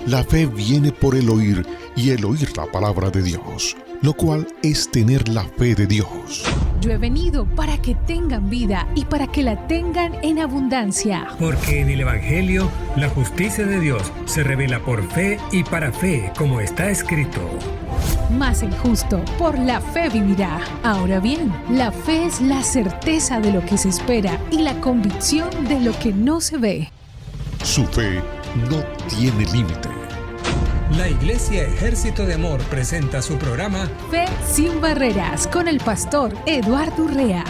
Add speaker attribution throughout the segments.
Speaker 1: La fe viene por el oír y el oír la palabra de Dios, lo cual es tener la fe de Dios.
Speaker 2: Yo he venido para que tengan vida y para que la tengan en abundancia.
Speaker 3: Porque en el Evangelio la justicia de Dios se revela por fe y para fe, como está escrito.
Speaker 2: Mas el justo por la fe vivirá. Ahora bien, la fe es la certeza de lo que se espera y la convicción de lo que no se ve.
Speaker 1: Su fe no tiene límite.
Speaker 3: La Iglesia Ejército de Amor presenta su programa
Speaker 2: Fe sin barreras con el pastor Eduardo Urrea.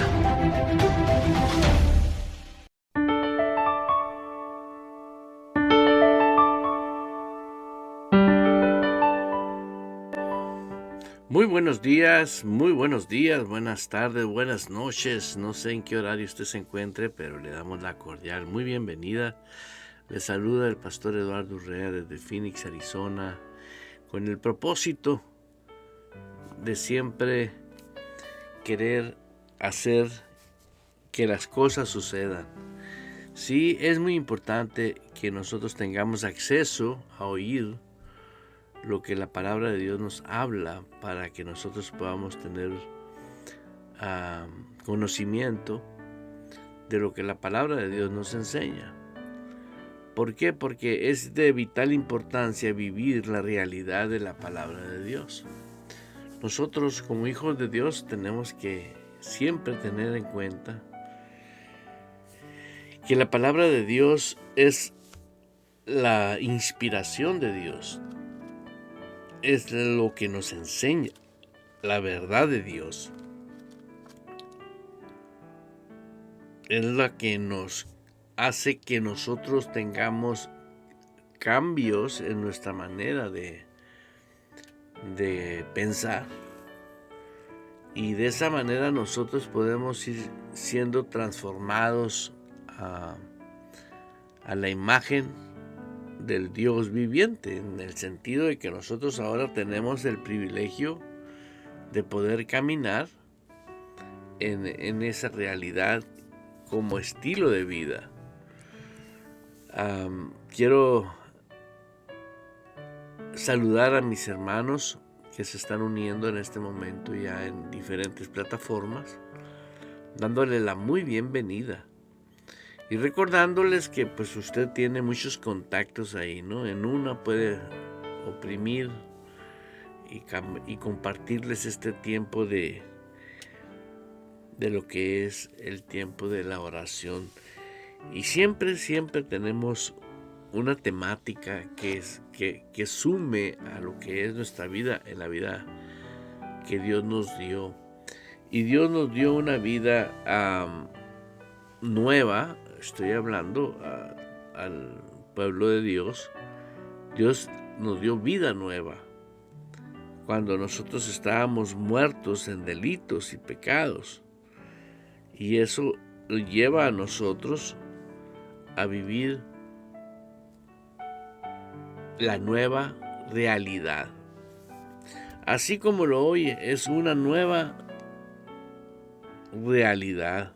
Speaker 4: Muy buenos días, buenas tardes, buenas noches. No sé en qué horario usted se encuentre, pero le damos la cordial, muy bienvenida. Le saluda el pastor Eduardo Urrea desde Phoenix, Arizona, con el propósito de siempre querer hacer que las cosas sucedan. Sí, es muy importante que nosotros tengamos acceso a oír lo que la palabra de Dios nos habla para que nosotros podamos tener conocimiento de lo que la palabra de Dios nos enseña. ¿Por qué? Porque es de vital importancia vivir la realidad de la palabra de Dios. Nosotros como hijos de Dios tenemos que siempre tener en cuenta que la palabra de Dios es la inspiración de Dios. Es lo que nos enseña la verdad de Dios. Es la que nos hace que nosotros tengamos cambios en nuestra manera de pensar. Y de esa manera nosotros podemos ir siendo transformados a la imagen del Dios viviente, en el sentido de que nosotros ahora tenemos el privilegio de poder caminar en esa realidad como estilo de vida. Quiero saludar a mis hermanos que se están uniendo en este momento ya en diferentes plataformas, dándole la muy bienvenida. Y recordándoles que pues usted tiene muchos contactos ahí, ¿no? En una puede oprimir y compartirles este tiempo de lo que es el tiempo de la oración. Y siempre tenemos una temática que sume a lo que es nuestra vida, en la vida que Dios nos dio. Y Dios nos dio una vida nueva. Estoy hablando al pueblo de Dios. Dios nos dio vida nueva. Cuando nosotros estábamos muertos en delitos y pecados. Y eso lleva a nosotros a vivir la nueva realidad. Así como lo oye, es una nueva realidad.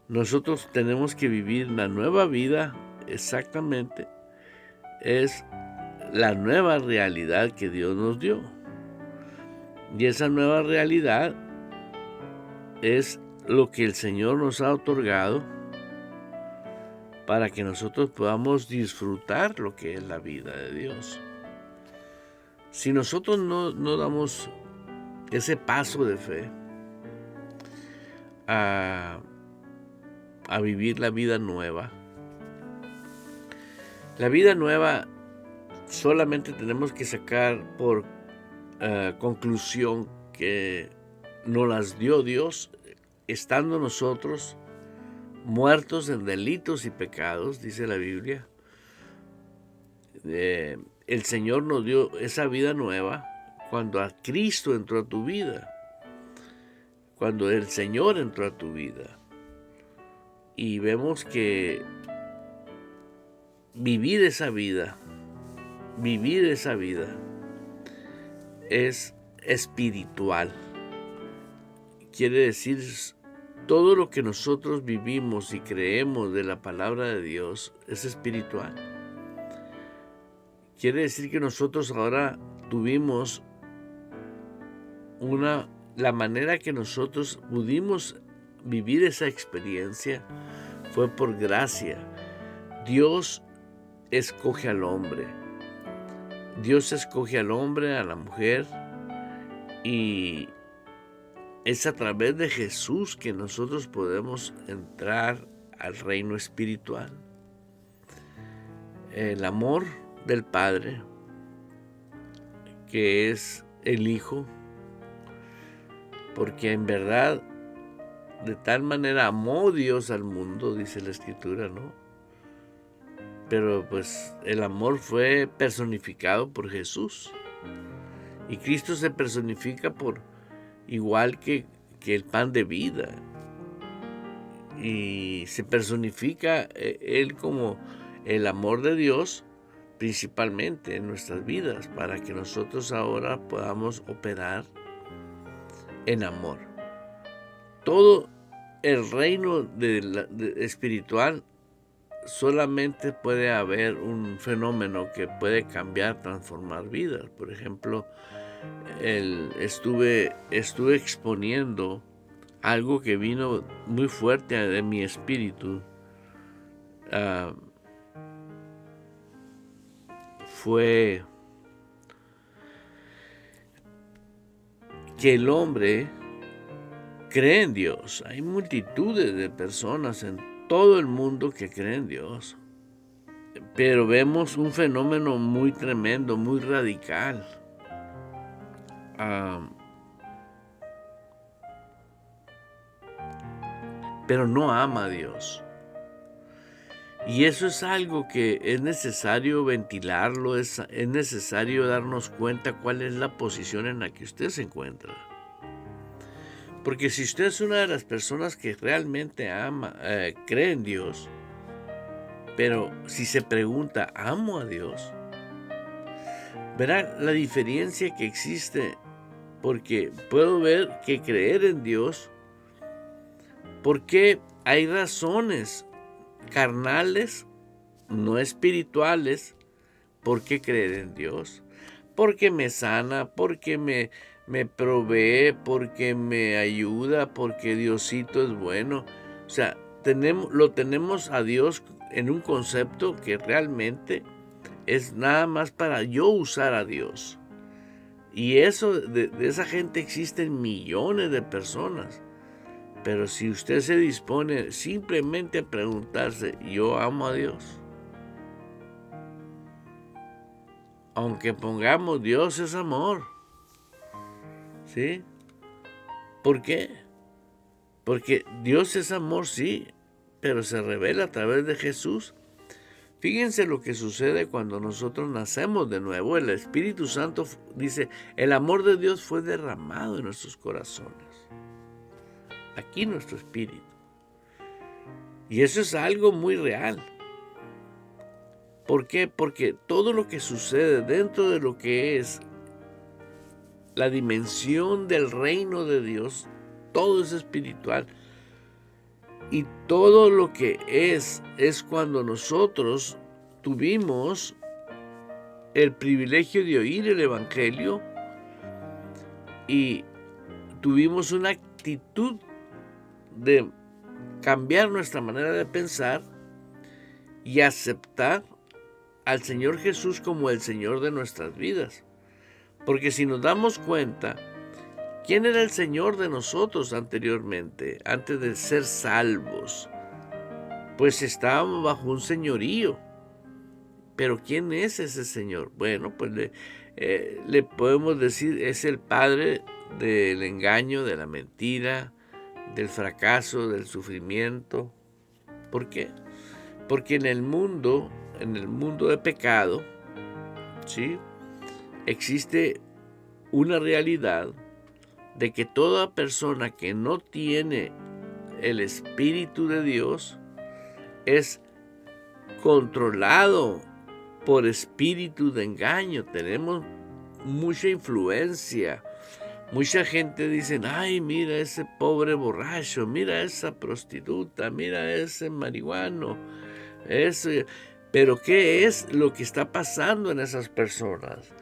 Speaker 4: Nosotros tenemos que vivir la nueva vida, exactamente. Es la nueva realidad que Dios nos dio. Y esa nueva realidad es lo que el Señor nos ha otorgado para que nosotros podamos disfrutar lo que es la vida de Dios. Si nosotros no damos ese paso de fe a vivir la vida nueva solamente tenemos que sacar por conclusión que nos las dio Dios estando nosotros muertos en delitos y pecados, dice la Biblia. El Señor nos dio esa vida nueva cuando a Cristo entró a tu vida, cuando el Señor entró a tu vida. Y vemos que vivir esa vida es espiritual. Quiere decir, todo lo que nosotros vivimos y creemos de la palabra de Dios es espiritual. quiere decir que nosotros ahora tuvimos la manera que nosotros pudimos vivir esa experiencia fue por gracia. Dios escoge al hombre. Dios escoge al hombre, a la mujer, y es a través de Jesús que nosotros podemos entrar al reino espiritual. El amor del Padre, que es el Hijo, porque en verdad de tal manera amó Dios al mundo, dice la Escritura, ¿no? Pero pues el amor fue personificado por Jesús. Y Cristo se personifica igual que el pan de vida. Y se personifica Él como el amor de Dios, principalmente en nuestras vidas, para que nosotros ahora podamos operar en amor. Todo el reino espiritual solamente puede haber un fenómeno que puede cambiar, transformar vidas. Por ejemplo, estuve exponiendo algo que vino muy fuerte de mi espíritu. Fue que el hombre cree en Dios. Hay multitudes de personas en todo el mundo que creen en Dios. Pero vemos un fenómeno muy tremendo, muy radical. Pero no ama a Dios. Y eso es algo que es necesario ventilarlo, es necesario darnos cuenta cuál es la posición en la que usted se encuentra. Porque si usted es una de las personas que realmente cree en Dios, pero si se pregunta, ¿amo a Dios? Verá la diferencia que existe, porque puedo ver que creer en Dios, porque hay razones carnales, no espirituales, ¿por qué creer en Dios? Porque me sana, porque me provee, porque me ayuda, porque Diosito es bueno. O sea, lo tenemos a Dios en un concepto que realmente es nada más para yo usar a Dios. Y eso, de esa gente existen millones de personas. Pero si usted se dispone simplemente a preguntarse, ¿yo amo a Dios? Aunque pongamos Dios es amor. ¿Sí? ¿Por qué? Porque Dios es amor, sí, pero se revela a través de Jesús. Fíjense lo que sucede cuando nosotros nacemos de nuevo. El Espíritu Santo dice, el amor de Dios fue derramado en nuestros corazones. Aquí nuestro espíritu. Y eso es algo muy real. ¿Por qué? Porque todo lo que sucede dentro de lo que es la dimensión del reino de Dios, todo es espiritual. Y todo lo que es cuando nosotros tuvimos el privilegio de oír el Evangelio y tuvimos una actitud de cambiar nuestra manera de pensar y aceptar al Señor Jesús como el Señor de nuestras vidas. Porque si nos damos cuenta, ¿quién era el Señor de nosotros anteriormente, antes de ser salvos? Pues estábamos bajo un señorío. Pero ¿quién es ese Señor? Bueno, pues le podemos decir, es el padre del engaño, de la mentira, del fracaso, del sufrimiento. ¿Por qué? Porque en el mundo de pecado, ¿sí?, existe una realidad de que toda persona que no tiene el Espíritu de Dios es controlado por espíritu de engaño. Tenemos mucha influencia. Mucha gente dice, ay, mira ese pobre borracho, mira esa prostituta, mira ese marihuano. Pero ¿qué es lo que está pasando en esas personas?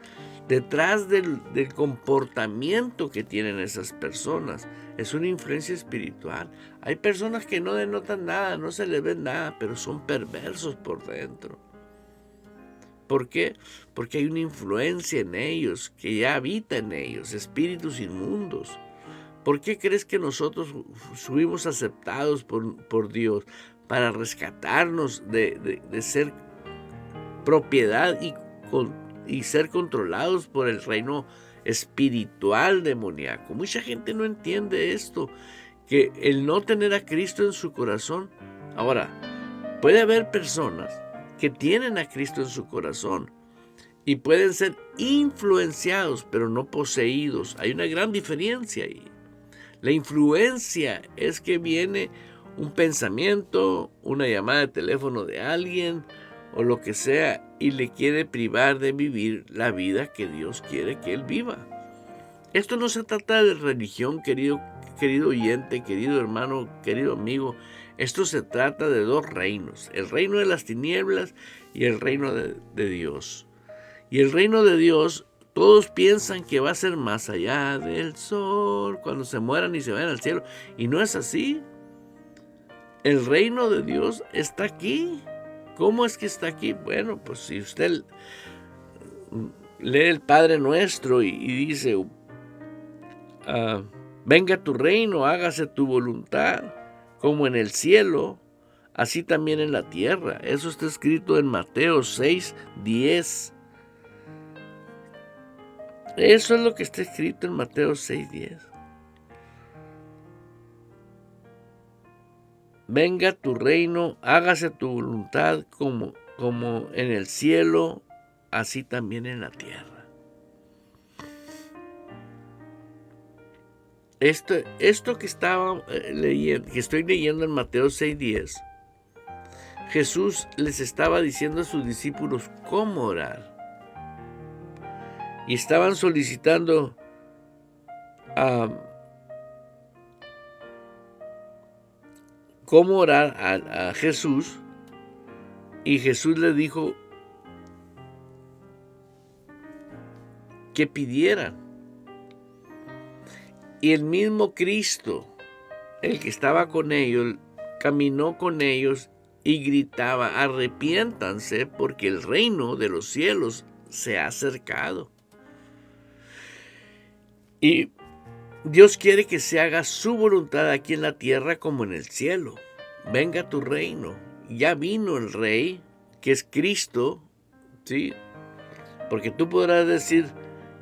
Speaker 4: Detrás del comportamiento que tienen esas personas es una influencia espiritual. Hay personas que no denotan nada, no se les ve nada, pero son perversos por dentro. ¿Por qué? Porque hay una influencia en ellos, que ya habita en ellos, espíritus inmundos. ¿Por qué crees que nosotros fuimos aceptados por Dios? Para rescatarnos de ser propiedad y ser controlados por el reino espiritual demoníaco. Mucha gente no entiende esto, que el no tener a Cristo en su corazón. Ahora, puede haber personas que tienen a Cristo en su corazón y pueden ser influenciados, pero no poseídos. Hay una gran diferencia ahí. La influencia es que viene un pensamiento, una llamada de teléfono de alguien o lo que sea y le quiere privar de vivir la vida que Dios quiere que él viva. Esto no se trata de religión, querido oyente, querido hermano, querido amigo. Esto se trata de dos reinos, el reino de las tinieblas y el reino de Dios. Y el reino de Dios, todos piensan que va a ser más allá del sol, cuando se mueran y se vayan al cielo. Y no es así. El reino de Dios está aquí. ¿Cómo es que está aquí? Bueno, pues si usted lee el Padre Nuestro y dice, venga tu reino, hágase tu voluntad, como en el cielo, así también en la tierra. Eso está escrito en Mateo 6:10. Eso es lo que está escrito en Mateo 6:10. Venga tu reino, hágase tu voluntad como en el cielo, así también en la tierra. Esto que estoy leyendo en Mateo 6:10, Jesús les estaba diciendo a sus discípulos cómo orar. Y estaban solicitando cómo orar a Jesús. Y Jesús le dijo que pidieran. Y el mismo Cristo, el que estaba con ellos, caminó con ellos y gritaba, arrepiéntanse porque el reino de los cielos se ha acercado. Y Dios quiere que se haga su voluntad aquí en la tierra como en el cielo. Venga tu reino. Ya vino el Rey, que es Cristo, ¿sí? Porque tú podrás decir,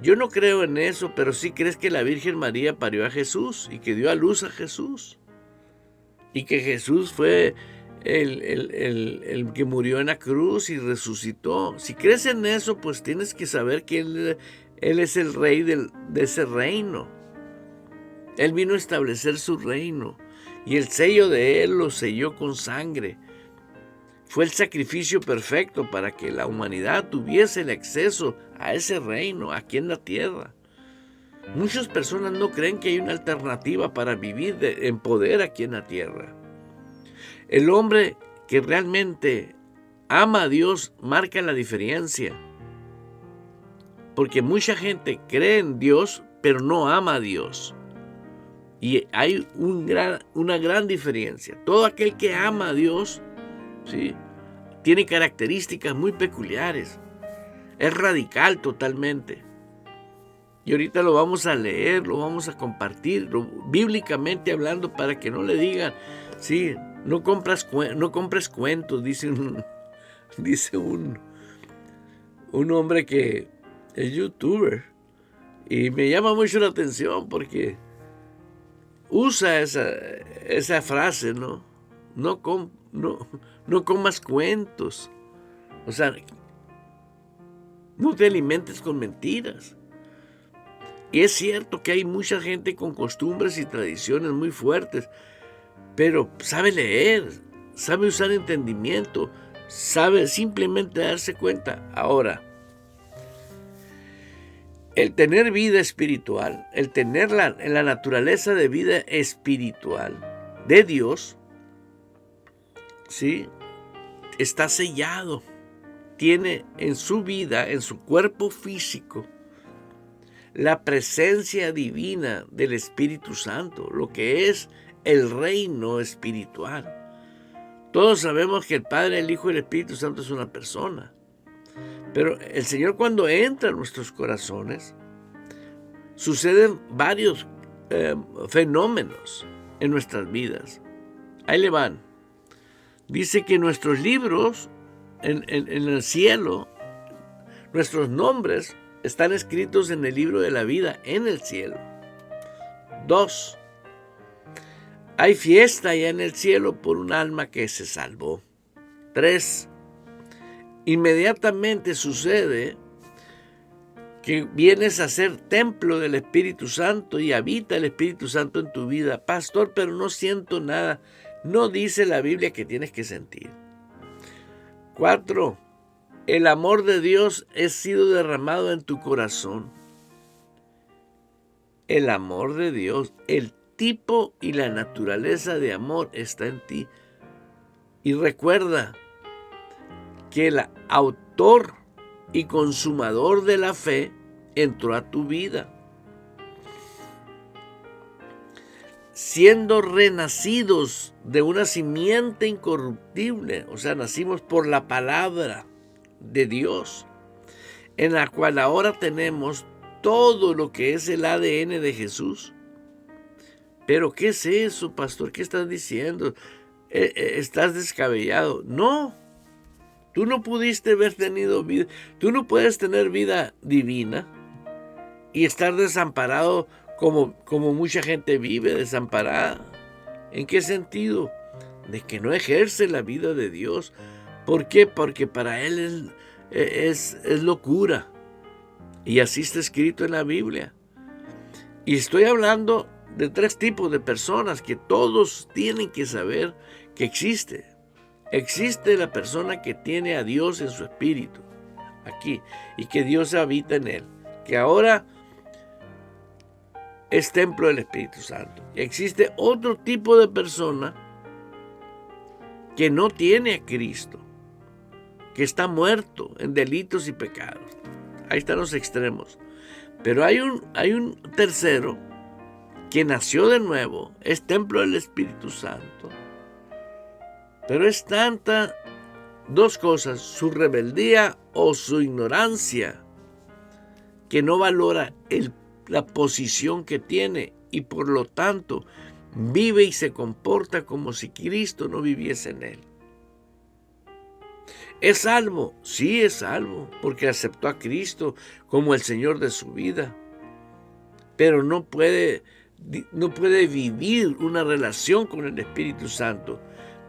Speaker 4: yo no creo en eso, pero sí crees que la Virgen María parió a Jesús y que dio a luz a Jesús. Y que Jesús fue el que murió en la cruz y resucitó. Si crees en eso, pues tienes que saber que Él es el Rey de ese reino. Él vino a establecer su reino y el sello de Él lo selló con sangre. Fue el sacrificio perfecto para que la humanidad tuviese el acceso a ese reino aquí en la tierra. Muchas personas no creen que hay una alternativa para vivir en poder aquí en la tierra. El hombre que realmente ama a Dios marca la diferencia. Porque mucha gente cree en Dios, pero no ama a Dios. Y hay una gran diferencia. Todo aquel que ama a Dios, ¿sí?, tiene características muy peculiares. Es radical totalmente. Y ahorita lo vamos a leer, lo vamos a compartir, bíblicamente hablando, para que no le digan, sí, no compres cuentos, dice un hombre que es youtuber. Y me llama mucho la atención porque usa esa frase, ¿no? No comas cuentos. O sea, no te alimentes con mentiras. Y es cierto que hay mucha gente con costumbres y tradiciones muy fuertes, pero sabe leer, sabe usar entendimiento, sabe simplemente darse cuenta. Ahora, el tener vida espiritual, el tener la naturaleza de vida espiritual de Dios, ¿sí?, está sellado. tiene en su vida, en su cuerpo físico, la presencia divina del Espíritu Santo, lo que es el reino espiritual. Todos sabemos que el Padre, el Hijo y el Espíritu Santo es una persona. Pero el Señor, cuando entra en nuestros corazones, suceden varios fenómenos en nuestras vidas. Ahí le van. Dice que nuestros libros en el cielo, nuestros nombres están escritos en el libro de la vida en el cielo. 2. Hay fiesta allá en el cielo por un alma que se salvó. 3. Inmediatamente sucede que vienes a ser templo del Espíritu Santo y habita el Espíritu Santo en tu vida. Pastor, pero no siento nada. No dice la Biblia que tienes que sentir. 4. El amor de Dios ha sido derramado en tu corazón. El amor de Dios, el tipo y la naturaleza de amor está en ti. Y recuerda que el autor y consumador de la fe entró a tu vida. Siendo renacidos de una simiente incorruptible, o sea, nacimos por la palabra de Dios, en la cual ahora tenemos todo lo que es el ADN de Jesús. Pero ¿qué es eso, pastor? ¿Qué estás diciendo? ¿Estás descabellado? No, tú no pudiste haber tenido vida, tú no puedes tener vida divina y estar desamparado como mucha gente vive desamparada. ¿En qué sentido? De que no ejerce la vida de Dios. ¿Por qué? Porque para él es locura. Y así está escrito en la Biblia. Y estoy hablando de 3 tipos de personas que todos tienen que saber que existe. Existe la persona que tiene a Dios en su espíritu, aquí, y que Dios habita en él, que ahora es templo del Espíritu Santo. Existe otro tipo de persona que no tiene a Cristo, que está muerto en delitos y pecados. Ahí están los extremos. Pero hay un tercero que nació de nuevo, es templo del Espíritu Santo. Pero es tanta, 2 cosas, su rebeldía o su ignorancia, que no valora la posición que tiene y por lo tanto vive y se comporta como si Cristo no viviese en él. ¿Es salvo? Sí, es salvo, porque aceptó a Cristo como el Señor de su vida. Pero no puede vivir una relación con el Espíritu Santo.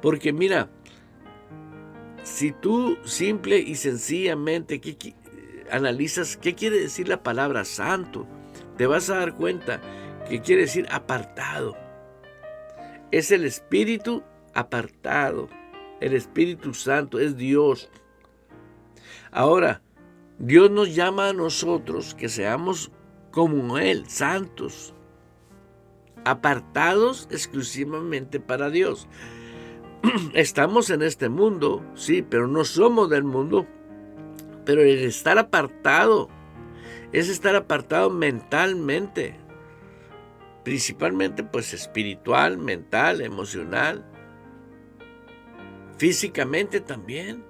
Speaker 4: Porque mira, si tú simple y sencillamente analizas qué quiere decir la palabra santo, te vas a dar cuenta que quiere decir apartado. Es el Espíritu apartado. El Espíritu Santo es Dios. Ahora, Dios nos llama a nosotros que seamos como Él, santos, apartados exclusivamente para Dios. Estamos en este mundo, sí, pero no somos del mundo. Pero el estar apartado es estar apartado mentalmente, principalmente pues espiritual, mental, emocional, físicamente también,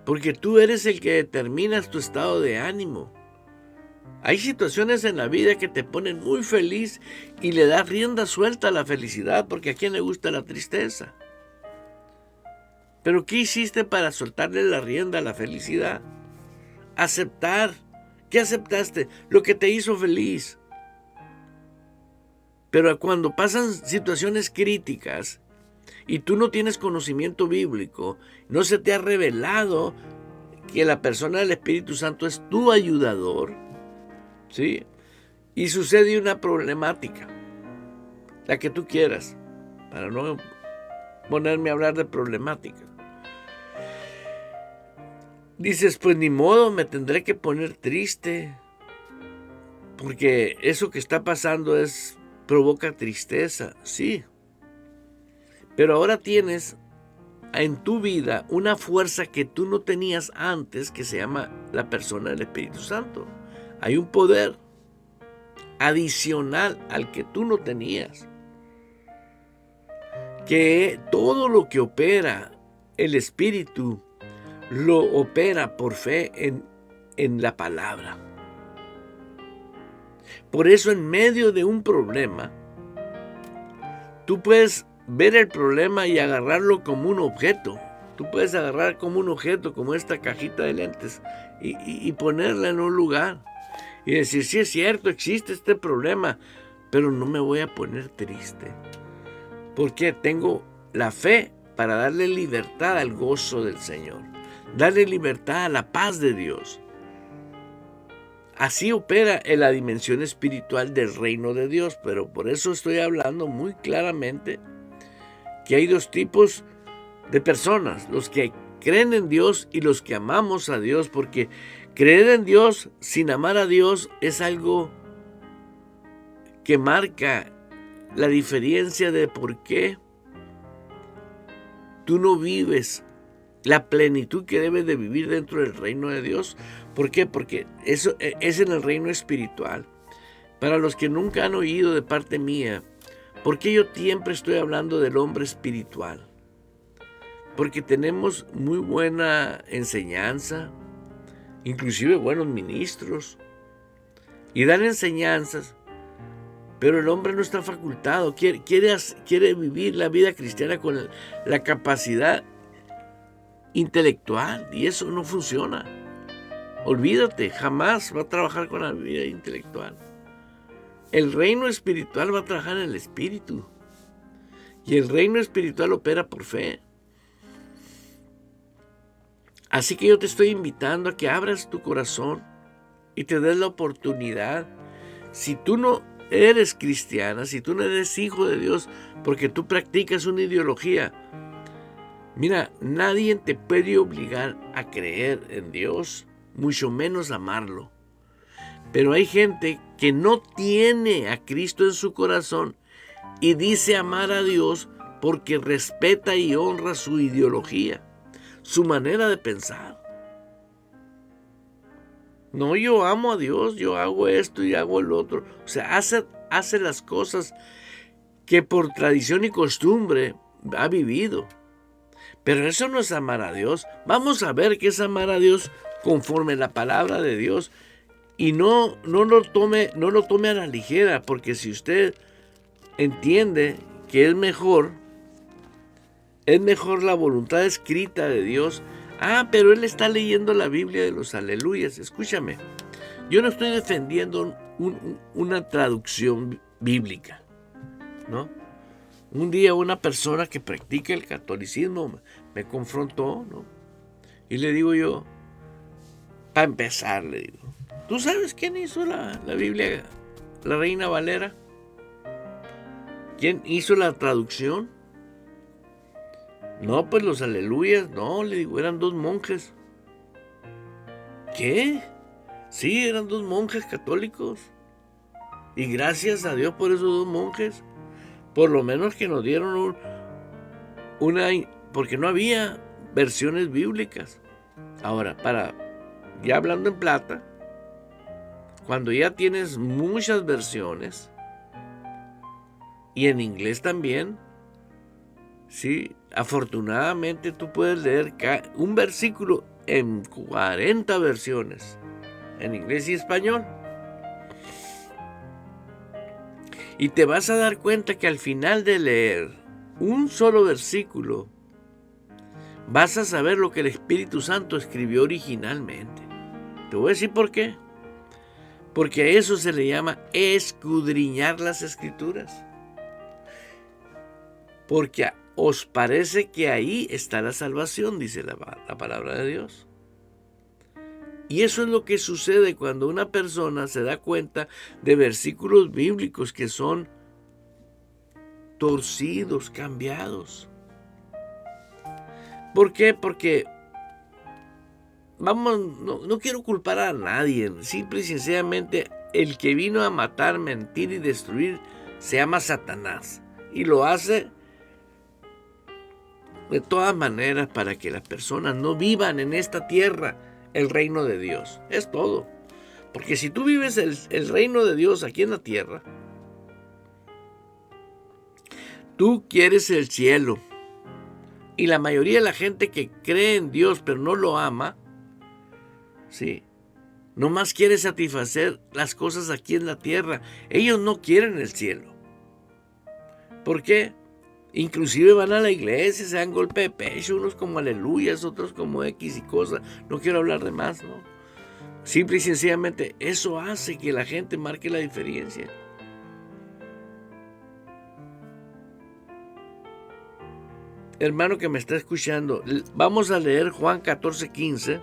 Speaker 4: porque tú eres el que determinas tu estado de ánimo. Hay situaciones en la vida que te ponen muy feliz y le das rienda suelta a la felicidad, porque a quién le gusta la tristeza. Pero ¿qué hiciste para soltarle la rienda a la felicidad? Aceptar. ¿Qué aceptaste? Lo que te hizo feliz. Pero cuando pasan situaciones críticas y tú no tienes conocimiento bíblico, no se te ha revelado que la persona del Espíritu Santo es tu ayudador, ¿sí? Y sucede una problemática, la que tú quieras, para no ponerme a hablar de problemática. Dices, pues ni modo, me tendré que poner triste, porque eso que está pasando provoca tristeza, sí. Pero ahora tienes en tu vida una fuerza que tú no tenías antes, que se llama la persona del Espíritu Santo. Hay un poder adicional al que tú no tenías. Que todo lo que opera el Espíritu lo opera por fe en la palabra. Por eso, en medio de un problema, tú puedes ver el problema y agarrarlo como un objeto. Tú puedes agarrar como un objeto, como esta cajita de lentes, y ponerla en un lugar. Y decir, sí es cierto, existe este problema, pero no me voy a poner triste. Porque tengo la fe para darle libertad al gozo del Señor. Darle libertad a la paz de Dios. Así opera en la dimensión espiritual del reino de Dios, pero por eso estoy hablando muy claramente que hay dos tipos de personas, los que creen en Dios y los que amamos a Dios, porque creer en Dios sin amar a Dios es algo que marca la diferencia de por qué tú no vives la plenitud que debes de vivir dentro del reino de Dios. ¿Por qué? Porque eso es en el reino espiritual. Para los que nunca han oído de parte mía, ¿por qué yo siempre estoy hablando del hombre espiritual? Porque tenemos muy buena enseñanza, inclusive buenos ministros, y dan enseñanzas, pero el hombre no está facultado, quiere vivir la vida cristiana con la capacidad intelectual, y eso no funciona. Olvídate, jamás va a trabajar con la vida intelectual. El reino espiritual va a trabajar en el espíritu, y el reino espiritual opera por fe. Así que yo te estoy invitando a que abras tu corazón y te des la oportunidad. Si tú no eres cristiana, si tú no eres hijo de Dios, porque tú practicas una ideología, mira, nadie te puede obligar a creer en Dios, mucho menos amarlo. Pero hay gente que no tiene a Cristo en su corazón y dice amar a Dios porque respeta y honra su ideología, su manera de pensar. No, yo amo a Dios, yo hago esto y hago el otro. O sea, hace las cosas que por tradición y costumbre ha vivido. Pero eso no es amar a Dios. Vamos a ver qué es amar a Dios conforme la palabra de Dios. Y no lo tome a la ligera, porque si usted entiende que es mejor la voluntad escrita de Dios. Pero él está leyendo la Biblia de los aleluyas. Escúchame, yo no estoy defendiendo una traducción bíblica, ¿no? Un día una persona que practica el catolicismo me confrontó, ¿no? Y le digo yo, para empezar, le digo, ¿tú sabes quién hizo la Biblia, la Reina Valera? ¿Quién hizo la traducción? No, pues los aleluyas, no, le digo, eran 2 monjes. ¿Qué? Sí, eran 2 monjes católicos. Y gracias a Dios por esos 2 monjes, por lo menos que nos dieron porque no había versiones bíblicas. Ahora, ya hablando en plata, cuando ya tienes muchas versiones, y en inglés también, sí, afortunadamente tú puedes leer un versículo en 40 versiones, en inglés y español. Y te vas a dar cuenta que al final de leer un solo versículo, vas a saber lo que el Espíritu Santo escribió originalmente. Te voy a decir por qué. Porque a eso se le llama escudriñar las Escrituras. Porque os parece que ahí está la salvación, dice la palabra de Dios. Y eso es lo que sucede cuando una persona se da cuenta de versículos bíblicos que son torcidos, cambiados. ¿Por qué? Porque, no quiero culpar a nadie. Simple y sencillamente, el que vino a matar, mentir y destruir se llama Satanás. Y lo hace de todas maneras para que las personas no vivan en esta tierra el reino de Dios. Es todo. Porque si tú vives el reino de Dios aquí en la tierra, tú quieres el cielo. Y la mayoría de la gente que cree en Dios pero no lo ama, sí, nomás quiere satisfacer las cosas aquí en la tierra. Ellos no quieren el cielo. ¿Por qué? Inclusive van a la iglesia, se dan golpe de pecho, unos como aleluyas, otros como X y cosas. No quiero hablar de más, ¿no? Simple y sencillamente, eso hace que la gente marque la diferencia. Hermano que me está escuchando, vamos a leer Juan 14:15.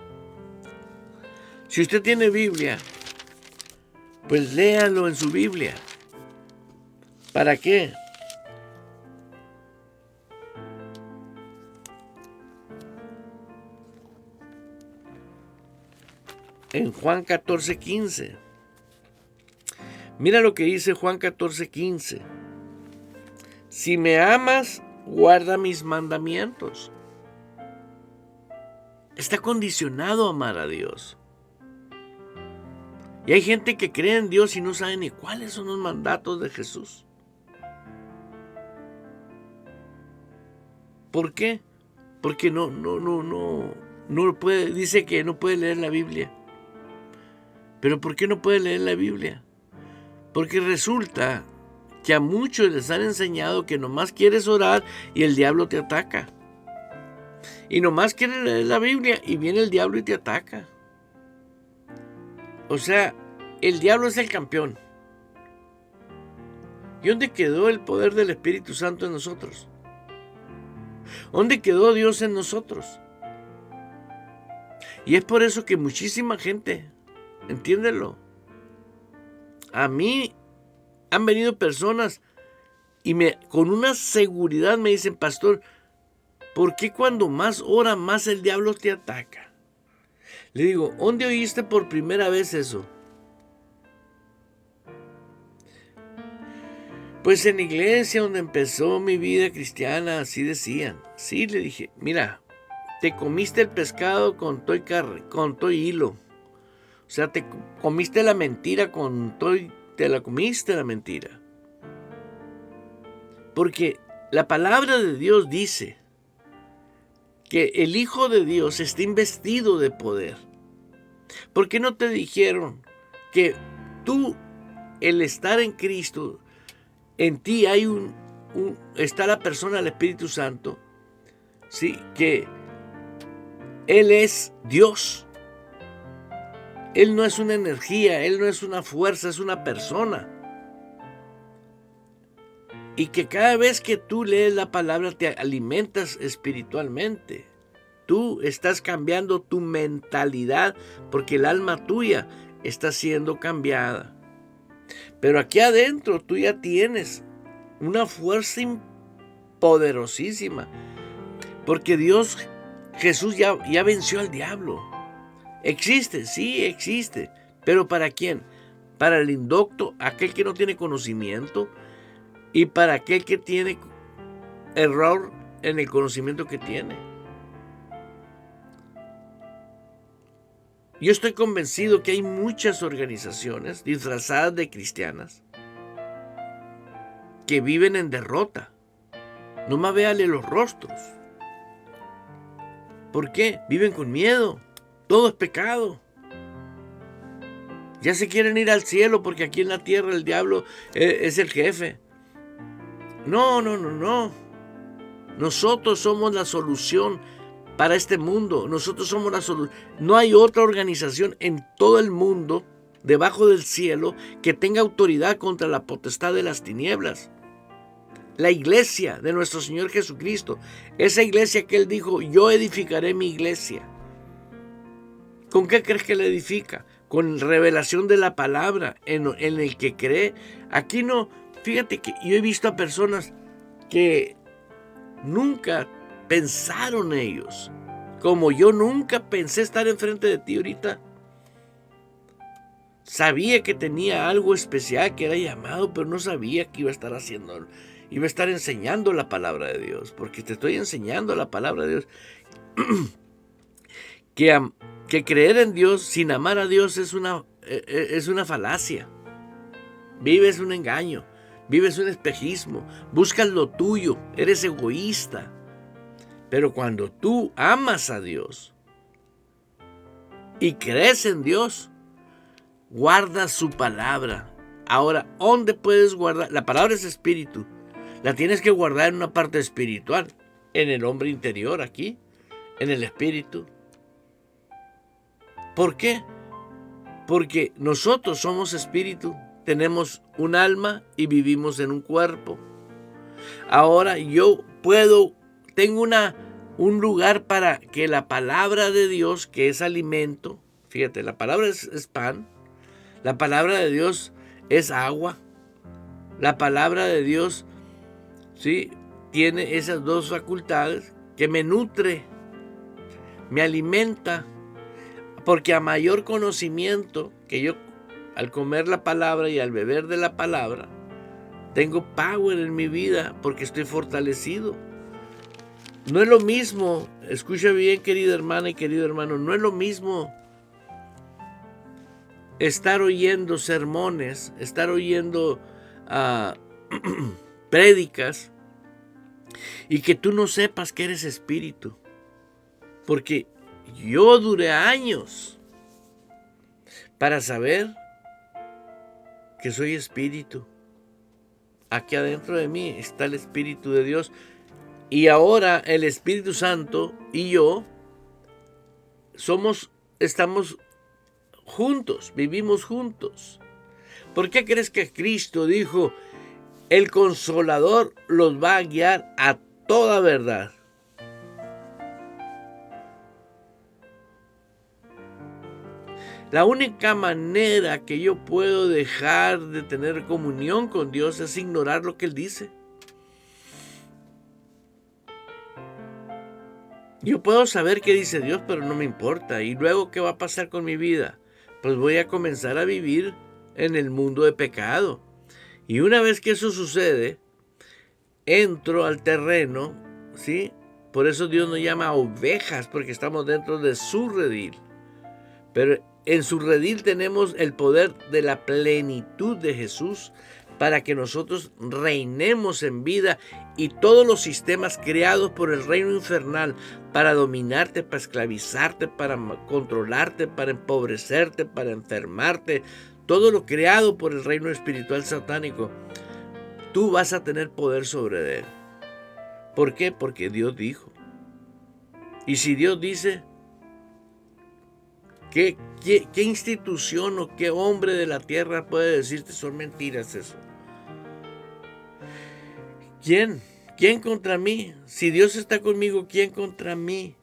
Speaker 4: Si usted tiene Biblia, pues léalo en su Biblia. ¿Para qué? En Juan 14:15. Mira lo que dice Juan 14:15. Si me amas, guarda mis mandamientos. Está condicionado a amar a Dios. Y hay gente que cree en Dios y no sabe ni cuáles son los mandatos de Jesús. ¿Por qué? Porque no puede, dice que no puede leer la Biblia. ¿Pero por qué no puede leer la Biblia? Porque resulta que a muchos les han enseñado que nomás quieres orar y el diablo te ataca. Y nomás quieres leer la Biblia y viene el diablo y te ataca. O sea, el diablo es el campeón. ¿Y dónde quedó el poder del Espíritu Santo en nosotros? ¿Dónde quedó Dios en nosotros? Y es por eso que muchísima gente, entiéndelo, a mí han venido personas y con una seguridad me dicen, pastor, ¿por qué cuando más ora, más el diablo te ataca? Le digo, ¿dónde oíste por primera vez eso? Pues en la iglesia donde empezó mi vida cristiana, así decían. Sí, le dije, mira, te comiste el pescado con todo hilo. O sea, te comiste la mentira te la comiste la mentira. Porque la palabra de Dios dice que el Hijo de Dios está investido de poder. ¿Por qué no te dijeron que tú, el estar en Cristo, en ti hay está la persona del Espíritu Santo, sí, que Él es Dios? Él no es una energía, Él no es una fuerza, es una persona. Y que cada vez que tú lees la palabra te alimentas espiritualmente. Tú estás cambiando tu mentalidad porque el alma tuya está siendo cambiada. Pero aquí adentro tú ya tienes una fuerza poderosísima. Porque Jesús ya venció al diablo. Existe, sí existe. ¿Pero para quién? Para el indocto, aquel que no tiene conocimiento, y para aquel que tiene error en el conocimiento que tiene. Yo estoy convencido que hay muchas organizaciones disfrazadas de cristianas que viven en derrota. Nomás véale los rostros. ¿Por qué? Viven con miedo. Todo es pecado. Ya se quieren ir al cielo porque aquí en la tierra el diablo es el jefe. No. Nosotros somos la solución para este mundo. Nosotros somos la solución. No hay otra organización en todo el mundo, debajo del cielo, que tenga autoridad contra la potestad de las tinieblas. La iglesia de nuestro Señor Jesucristo. Esa iglesia que Él dijo, yo edificaré mi iglesia. ¿Con qué crees que la edifica? Con revelación de la palabra en el que cree. Aquí no, fíjate que yo he visto a personas que nunca pensaron ellos, como yo nunca pensé estar enfrente de ti ahorita. Sabía que tenía algo especial, que era llamado, pero no sabía que iba a estar haciendo. y va a estar enseñando la palabra de Dios, porque te estoy enseñando la palabra de Dios. Que creer en Dios sin amar a Dios es una falacia. Vives un engaño, vives un espejismo, buscas lo tuyo, eres egoísta. Pero cuando tú amas a Dios y crees en Dios, guardas su palabra. Ahora, ¿dónde puedes guardar? La palabra es espíritu. La tienes que guardar en una parte espiritual, en el hombre interior aquí, en el espíritu. ¿Por qué? Porque nosotros somos espíritu, tenemos un alma y vivimos en un cuerpo. Ahora tengo un lugar para que la palabra de Dios, que es alimento, fíjate, la palabra es pan, la palabra de Dios es agua, la palabra de Dios, ¿sí?, tiene esas dos facultades que me nutre, me alimenta, porque a mayor conocimiento que yo, al comer la palabra y al beber de la palabra, tengo power en mi vida porque estoy fortalecido. No es lo mismo, escucha bien, querida hermana y querido hermano, no es lo mismo estar oyendo sermones, estar oyendo prédicas y que tú no sepas que eres espíritu. Porque yo duré años para saber que soy espíritu. Aquí adentro de mí está el Espíritu de Dios. Y ahora el Espíritu Santo y yo estamos juntos, vivimos juntos. ¿Por qué crees que Cristo dijo, el Consolador los va a guiar a toda verdad? La única manera que yo puedo dejar de tener comunión con Dios es ignorar lo que Él dice. Yo puedo saber qué dice Dios, pero no me importa. ¿Y luego qué va a pasar con mi vida? Pues voy a comenzar a vivir en el mundo de pecado. Y una vez que eso sucede, entro al terreno, ¿sí? Por eso Dios nos llama ovejas, porque estamos dentro de su redil. Pero en su redil tenemos el poder de la plenitud de Jesús para que nosotros reinemos en vida, y todos los sistemas creados por el reino infernal para dominarte, para esclavizarte, para controlarte, para empobrecerte, para enfermarte, todo lo creado por el reino espiritual satánico, tú vas a tener poder sobre él. ¿Por qué? Porque Dios dijo. Y si Dios dice, ¿qué institución o qué hombre de la tierra puede decirte son mentiras eso? ¿Quién? ¿Quién contra mí? Si Dios está conmigo, ¿quién contra mí?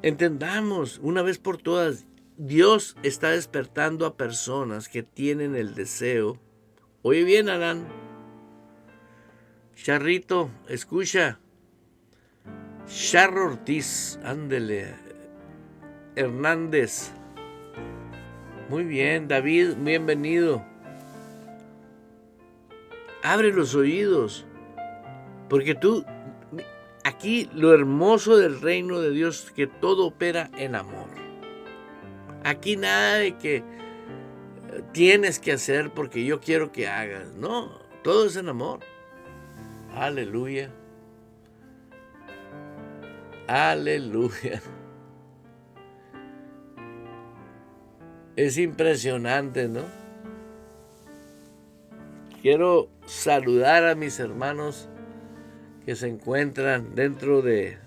Speaker 4: Entendamos una vez por todas, Dios está despertando a personas que tienen el deseo. Oye bien, Alan. Charrito, escucha. Charro Ortiz, ándele. Hernández. Muy bien, David, bienvenido. Abre los oídos, porque aquí lo hermoso del reino de Dios es que todo opera en amor. Aquí nada de que tienes que hacer porque yo quiero que hagas. No, todo es en amor. Aleluya. Aleluya. Es impresionante, ¿no? Quiero saludar a mis hermanos que se encuentran dentro de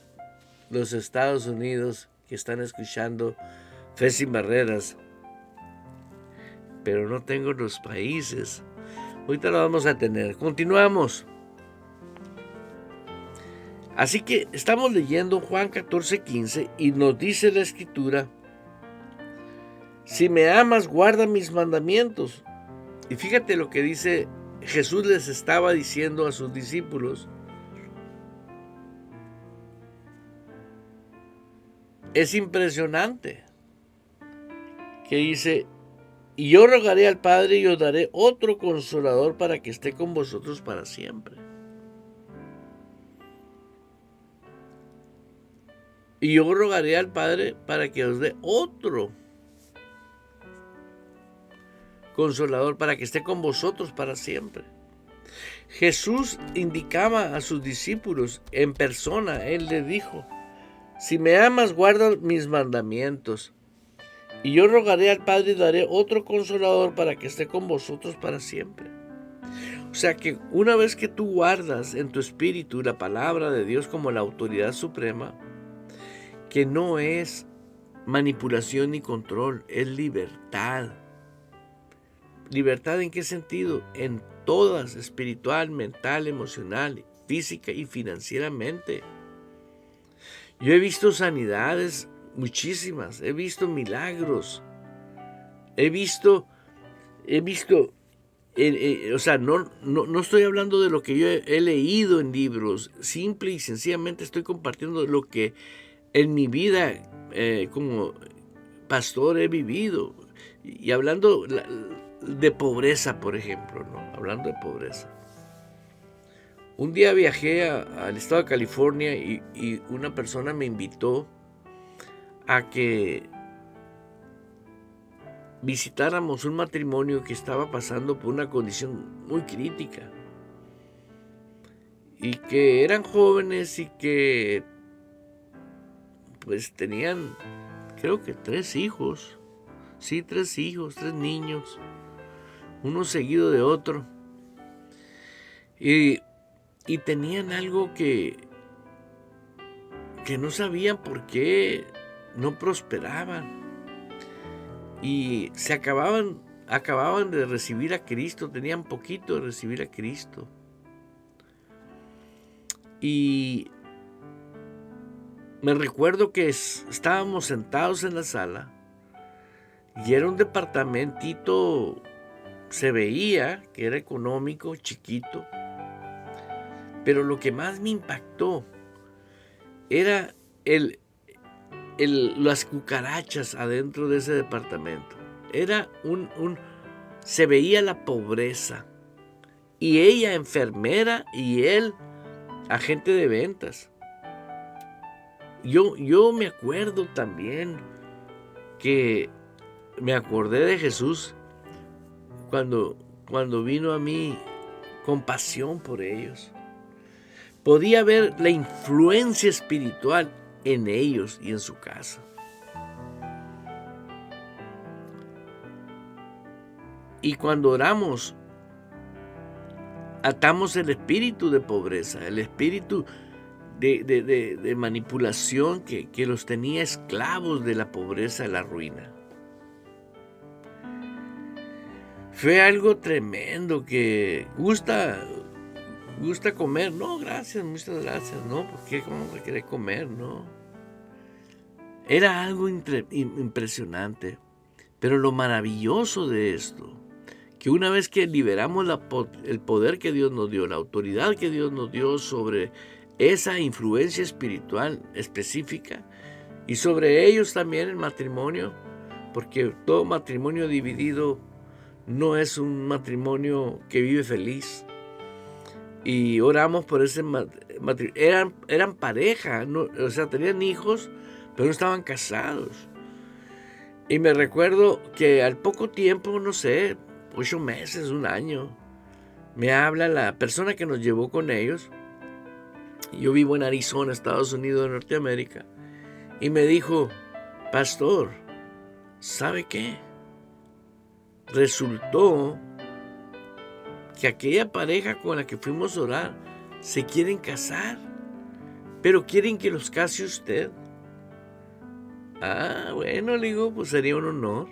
Speaker 4: los Estados Unidos, que están escuchando Fe Sin Barreras, pero no tengo los países. Ahorita lo vamos a tener. Continuamos. Así que estamos leyendo Juan 14:15 y nos dice la Escritura, si me amas, guarda mis mandamientos. Y fíjate lo que dice Jesús, les estaba diciendo a sus discípulos. Es impresionante que dice, Y yo rogaré al Padre y os daré otro consolador para que esté con vosotros para siempre. Y yo rogaré al Padre para que os dé otro consolador para que esté con vosotros para siempre. Jesús indicaba a sus discípulos en persona. Él les dijo: si me amas, guarda mis mandamientos. Y yo rogaré al Padre y daré otro consolador para que esté con vosotros para siempre. O sea que una vez que tú guardas en tu espíritu la palabra de Dios como la autoridad suprema, que no es manipulación ni control, es libertad. ¿Libertad en qué sentido? En todas, espiritual, mental, emocional, física y financieramente. Yo he visto sanidades, muchísimas, he visto milagros, he visto, o sea, no estoy hablando de lo que yo he leído en libros, simple y sencillamente estoy compartiendo lo que en mi vida como pastor he vivido. Y hablando de pobreza, por ejemplo, ¿no? Hablando de pobreza. Un día viajé al estado de California y una persona me invitó a que visitáramos un matrimonio que estaba pasando por una condición muy crítica y que eran jóvenes y que pues tenían, creo que 3 hijos, sí, 3 hijos, 3 niños, uno seguido de otro, y tenían algo que no sabían por qué no prosperaban, y se acababan de recibir a Cristo, tenían poquito de recibir a Cristo, y me recuerdo que estábamos sentados en la sala y era un departamentito, se veía que era económico, chiquito, pero lo que más me impactó era las cucarachas adentro de ese departamento. Era se veía la pobreza, y ella enfermera y él agente de ventas. Yo me acuerdo también que me acordé de Jesús cuando vino a mí compasión por ellos. Podía ver la influencia espiritual en ellos y en su casa. Y cuando oramos, atamos el espíritu de pobreza, el espíritu de manipulación que los tenía esclavos de la pobreza, de la ruina. Fue algo tremendo, que gusta comer. No, gracias, muchas gracias. No, ¿por qué? ¿Cómo se quiere comer? No. Era algo impresionante. Pero lo maravilloso de esto, que una vez que liberamos el poder que Dios nos dio, la autoridad que Dios nos dio sobre esa influencia espiritual específica, y sobre ellos también el matrimonio, porque todo matrimonio dividido no es un matrimonio que vive feliz. Y oramos por ese matrimonio. Eran pareja, ¿no? O sea, tenían hijos, pero no estaban casados. Y me recuerdo que al poco tiempo, no sé, 8 meses, 1 año, me habla la persona que nos llevó con ellos. Yo vivo en Arizona, Estados Unidos de Norteamérica, y me dijo: pastor, ¿sabe qué? Resultó que aquella pareja con la que fuimos a orar se quieren casar, pero quieren que los case usted. Ah, bueno, le digo, pues sería un honor.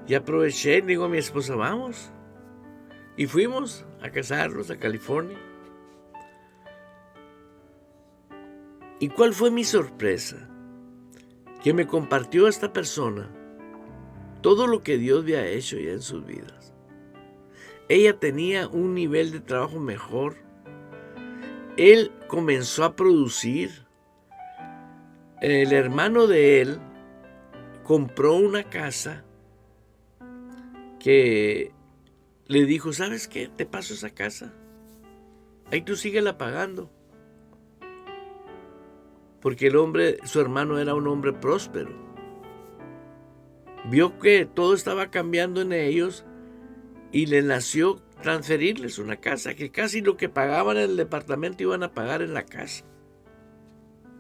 Speaker 4: Y aproveché, le digo a mi esposa: vamos. Y fuimos a casarlos a California. ¿Y cuál fue mi sorpresa? Que me compartió esta persona todo lo que Dios había hecho ya en sus vidas. Ella tenía un nivel de trabajo mejor. Él comenzó a producir. El hermano de él compró una casa que le dijo, ¿sabes qué? Te paso esa casa. Ahí tú síguela pagando. Porque el hombre, su hermano, era un hombre próspero. Vio que todo estaba cambiando en ellos y le nació transferirles una casa, que casi lo que pagaban en el departamento iban a pagar en la casa.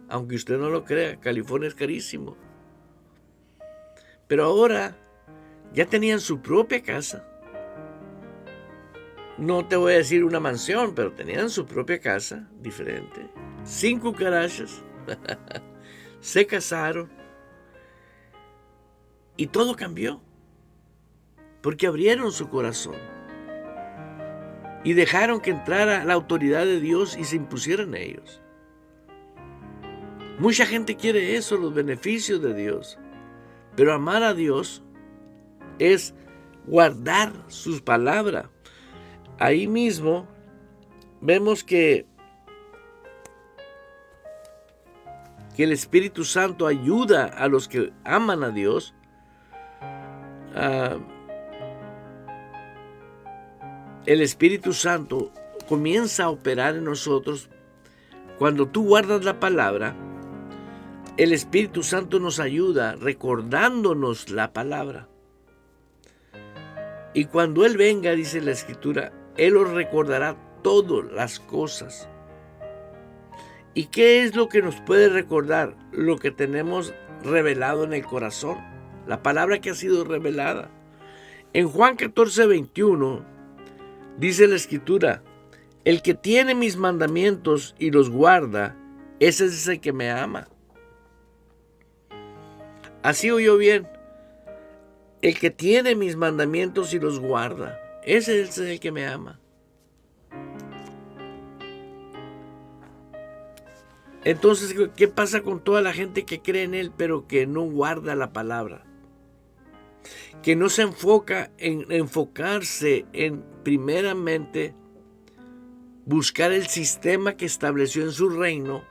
Speaker 4: Aunque usted no lo crea, California es carísimo. Pero ahora ya tenían su propia casa. No te voy a decir una mansión, pero tenían su propia casa, diferente. 5 cucarachas. Se casaron. Y todo cambió. Porque abrieron su corazón. Y dejaron que entrara la autoridad de Dios y se impusiera en ellos. Mucha gente quiere eso, los beneficios de Dios. Pero amar a Dios es guardar sus palabras. Ahí mismo vemos que el Espíritu Santo ayuda a los que aman a Dios el Espíritu Santo comienza a operar en nosotros. Cuando tú guardas la palabra, el Espíritu Santo nos ayuda recordándonos la palabra. Y cuando Él venga, dice la Escritura, Él os recordará todas las cosas. ¿Y qué es lo que nos puede recordar? Lo que tenemos revelado en el corazón, la palabra que ha sido revelada. En Juan 14:21 dice la Escritura, el que tiene mis mandamientos y los guarda, ese es el que me ama. Así oyó bien, el que tiene mis mandamientos y los guarda, ese es el que me ama. Entonces, ¿qué pasa con toda la gente que cree en Él, pero que no guarda la palabra? Que no se enfoca en enfocarse en, primeramente, buscar el sistema que estableció en su reino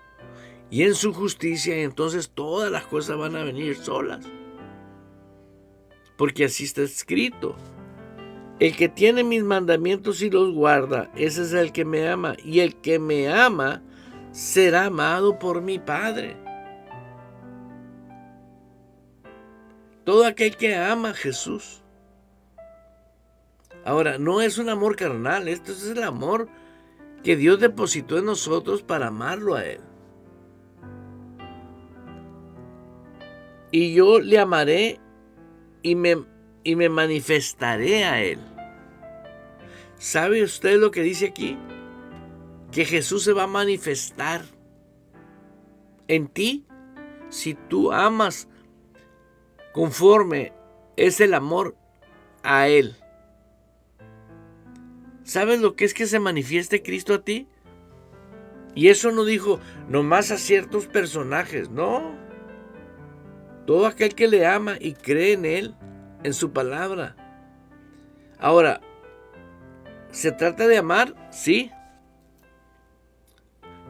Speaker 4: y en su justicia, y entonces todas las cosas van a venir solas. Porque así está escrito. El que tiene mis mandamientos y los guarda, ese es el que me ama. Y el que me ama será amado por mi Padre. Todo aquel que ama a Jesús. Ahora, no es un amor carnal, esto es el amor que Dios depositó en nosotros para amarlo a Él. Y yo le amaré y me manifestaré a Él. ¿Sabe usted lo que dice aquí? Que Jesús se va a manifestar en ti si tú amas conforme es el amor a Él. ¿Sabes lo que es que se manifieste Cristo a ti? Y eso no dijo nomás a ciertos personajes, no. Todo aquel que le ama y cree en Él, en su palabra. Ahora, ¿se trata de amar? Sí.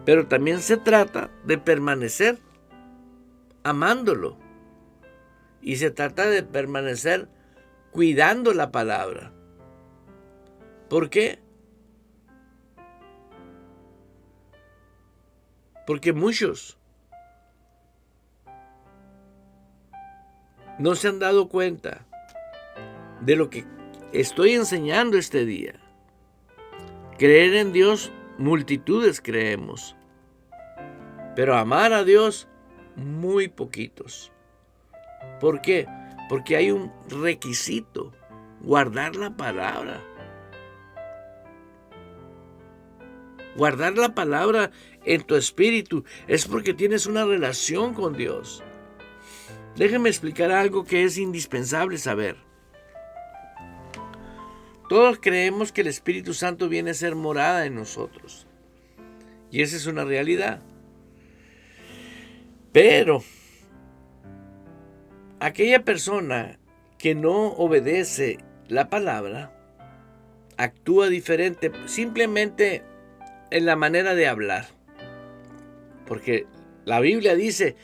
Speaker 4: Pero también se trata de permanecer amándolo. Y se trata de permanecer cuidando la palabra. ¿Por qué? Porque muchos no se han dado cuenta de lo que estoy enseñando este día. Creer en Dios, multitudes creemos. Pero amar a Dios, muy poquitos. ¿Por qué? Porque hay un requisito, guardar la palabra. Guardar la palabra en tu espíritu es porque tienes una relación con Dios. Déjeme explicar algo que es indispensable saber. Todos creemos que el Espíritu Santo viene a ser morada en nosotros. Y esa es una realidad. Pero aquella persona que no obedece la palabra actúa diferente simplemente en la manera de hablar. Porque la Biblia dice,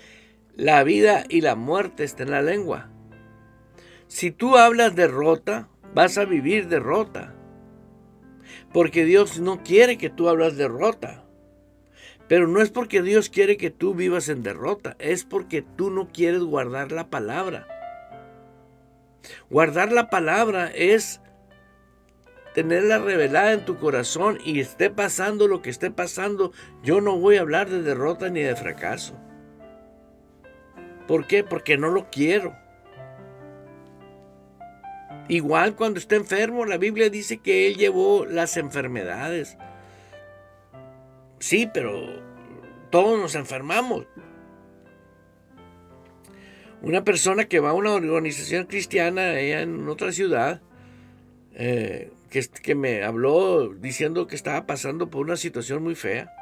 Speaker 4: la vida y la muerte está en la lengua. Si tú hablas derrota, vas a vivir derrota. Porque Dios no quiere que tú hablas derrota. Pero no es porque Dios quiere que tú vivas en derrota, es porque tú no quieres guardar la palabra. Guardar la palabra es tenerla revelada en tu corazón y esté pasando lo que esté pasando, yo no voy a hablar de derrota ni de fracaso. ¿Por qué? Porque no lo quiero. Igual cuando está enfermo, la Biblia dice que Él llevó las enfermedades. Sí, pero todos nos enfermamos. Una persona que va a una organización cristiana allá en otra ciudad, que me habló diciendo que estaba pasando por una situación muy fea,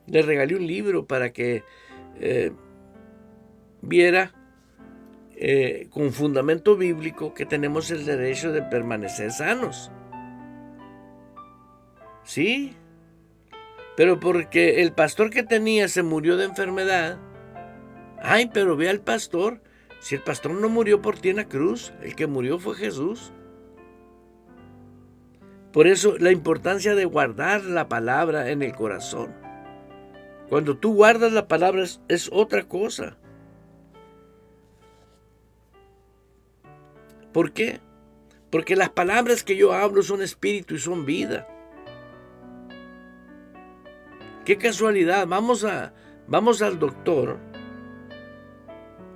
Speaker 4: le regalé un libro para que viera con fundamento bíblico que tenemos el derecho de permanecer sanos. Sí, pero porque el pastor que tenía se murió de enfermedad. Ay, pero ve al pastor. Si el pastor no murió por ti en la cruz, el que murió fue Jesús. Por eso la importancia de guardar la palabra en el corazón. Cuando tú guardas la palabra es otra cosa. ¿Por qué? Porque las palabras que yo hablo son espíritu y son vida. Qué casualidad, vamos al doctor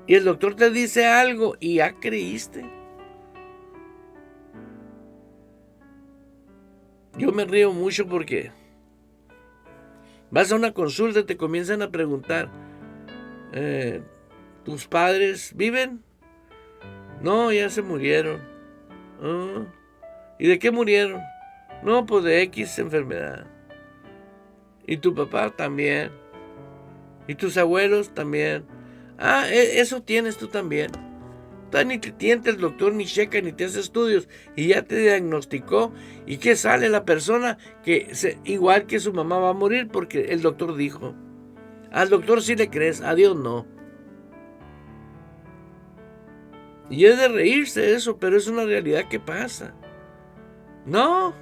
Speaker 4: y el doctor te dice algo y ya creíste. Yo me río mucho porque vas a una consulta y te comienzan a preguntar, ¿tus padres viven? No, ya se murieron. ¿Y de qué murieron? No, pues de X enfermedad. ¿Y tu papá? También. ¿Y tus abuelos? También. Ah, eso tienes tú también. Ni te tienta el doctor, ni checa, ni te hace estudios, y ya te diagnosticó. ¿Y qué sale la persona? Igual que su mamá va a morir porque el doctor dijo. Al doctor sí le crees, a Dios no. Y es de reírse eso, pero es una realidad que pasa. No.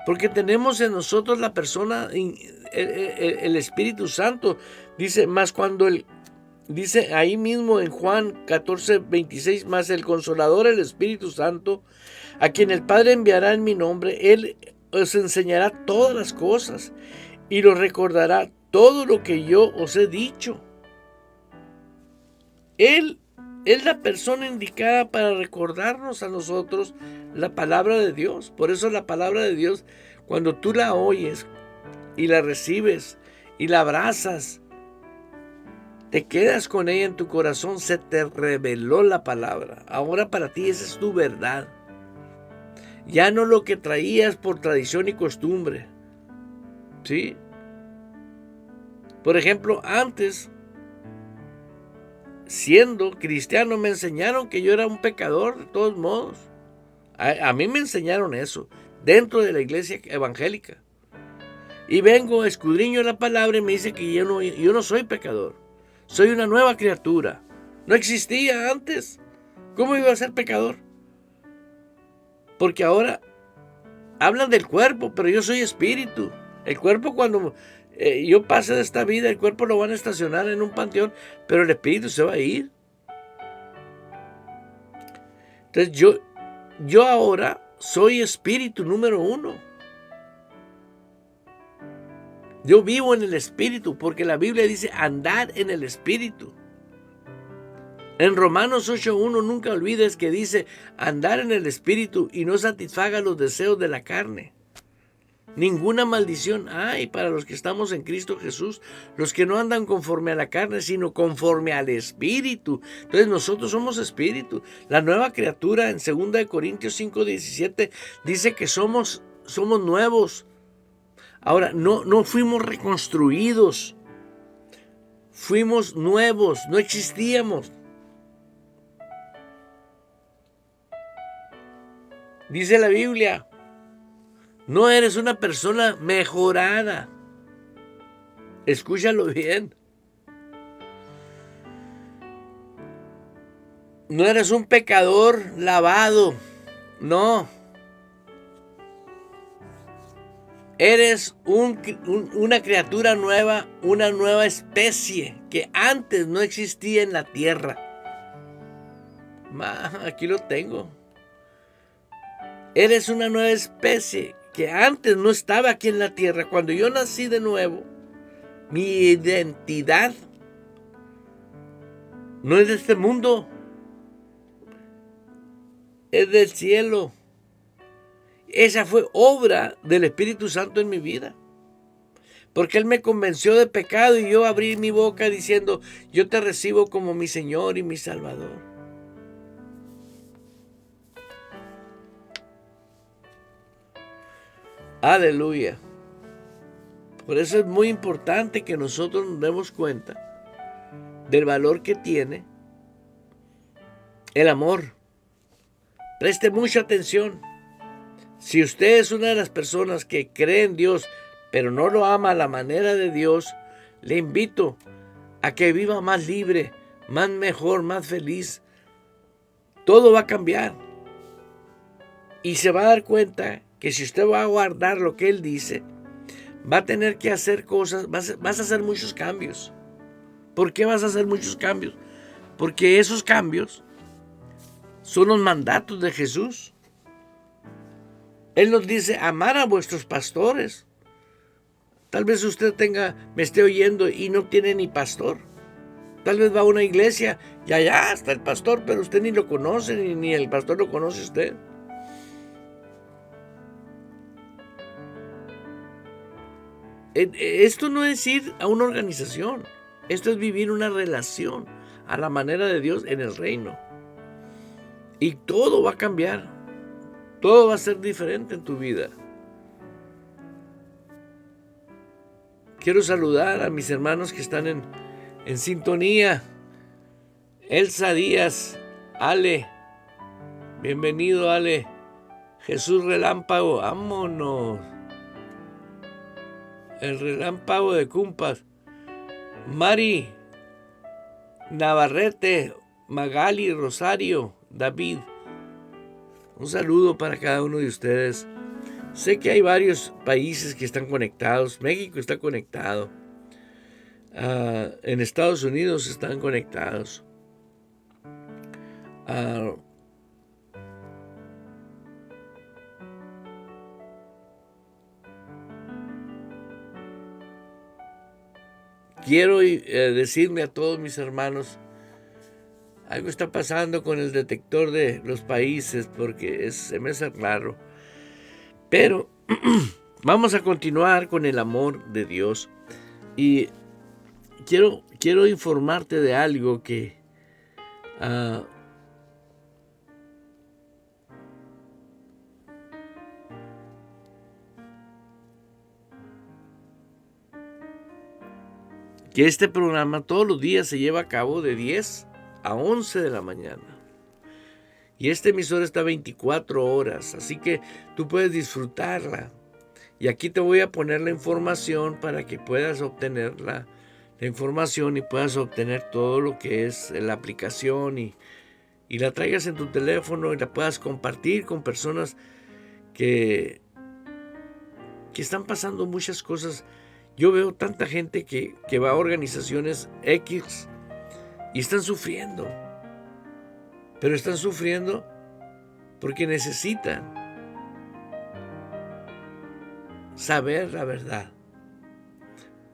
Speaker 4: Porque tenemos en nosotros la persona, el Espíritu Santo. Dice, más cuando dice ahí mismo en Juan 14:26, más el Consolador, el Espíritu Santo, a quien el Padre enviará en mi nombre, Él os enseñará todas las cosas y os recordará todo lo que yo os he dicho. Él es la persona indicada para recordarnos a nosotros la palabra de Dios. Por eso la palabra de Dios, cuando tú la oyes y la recibes y la abrazas, te quedas con ella en tu corazón, se te reveló la palabra. Ahora para ti esa es tu verdad. Ya no lo que traías por tradición y costumbre. ¿Sí? Por ejemplo, antes, siendo cristiano, me enseñaron que yo era un pecador de todos modos. A mí me enseñaron eso dentro de la iglesia evangélica. Y vengo, escudriño la palabra y me dice que yo no soy pecador. Soy una nueva criatura. No existía antes. ¿Cómo iba a ser pecador? Porque ahora hablan del cuerpo, pero yo soy espíritu. El cuerpo, cuando yo pase de esta vida, el cuerpo lo van a estacionar en un panteón, pero el espíritu se va a ir. Entonces yo ahora soy espíritu número 1. Yo vivo en el espíritu, porque la Biblia dice andar en el espíritu. En Romanos 8:1 nunca olvides que dice andar en el espíritu y no satisfaga los deseos de la carne. Ninguna maldición hay para los que estamos en Cristo Jesús, los que no andan conforme a la carne, sino conforme al Espíritu. Entonces nosotros somos Espíritu. La nueva criatura en 2 Corintios 5:17 dice que somos nuevos. Ahora, no fuimos reconstruidos, fuimos nuevos, no existíamos. Dice la Biblia, no eres una persona mejorada. Escúchalo bien. No eres un pecador lavado, no. Eres una criatura nueva, una nueva especie que antes no existía en la tierra. Aquí lo tengo. Eres una nueva especie que antes no estaba aquí en la tierra. Cuando yo nací de nuevo, mi identidad no es de este mundo, es del cielo. Esa fue obra del Espíritu Santo en mi vida. Porque Él me convenció de pecado y yo abrí mi boca diciendo, yo te recibo como mi Señor y mi Salvador. Aleluya. Por eso es muy importante que nosotros nos demos cuenta del valor que tiene el amor. Preste mucha atención. Si usted es una de las personas que cree en Dios, pero no lo ama a la manera de Dios, le invito a que viva más libre, más mejor, más feliz. Todo va a cambiar. Y se va a dar cuenta que si usted va a guardar lo que Él dice, va a tener que hacer cosas, vas a hacer muchos cambios. ¿Por qué vas a hacer muchos cambios? Porque esos cambios son los mandatos de Jesús. Él nos dice, amar a vuestros pastores. Tal vez usted me esté oyendo y no tiene ni pastor. Tal vez va a una iglesia y allá está el pastor, pero usted ni lo conoce, ni el pastor lo conoce a usted. Esto no es ir a una organización. Esto es vivir una relación a la manera de Dios en el reino. Y todo va a cambiar. Todo va a ser diferente en tu vida. Quiero saludar a mis hermanos que están en sintonía. Elsa Díaz, Ale. Bienvenido, Ale. Jesús Relámpago, vámonos. El Relámpago de Cumpas. Mari Navarrete, Magali, Rosario, David. Un saludo para cada uno de ustedes. Sé que hay varios países que están conectados. México está conectado. En Estados Unidos están conectados. Quiero decirle a todos mis hermanos, algo está pasando con el detector de los países porque se me hace raro. Pero vamos a continuar con el amor de Dios. Y quiero informarte de algo que este programa todos los días se lleva a cabo de 10 a 11 de la mañana. Y este emisor está 24 horas, así que tú puedes disfrutarla. Y aquí te voy a poner la información para que puedas obtener la información y puedas obtener todo lo que es la aplicación y la traigas en tu teléfono y la puedas compartir con personas que están pasando muchas cosas. Yo veo tanta gente que va a organizaciones X y están sufriendo. Pero están sufriendo porque necesitan saber la verdad.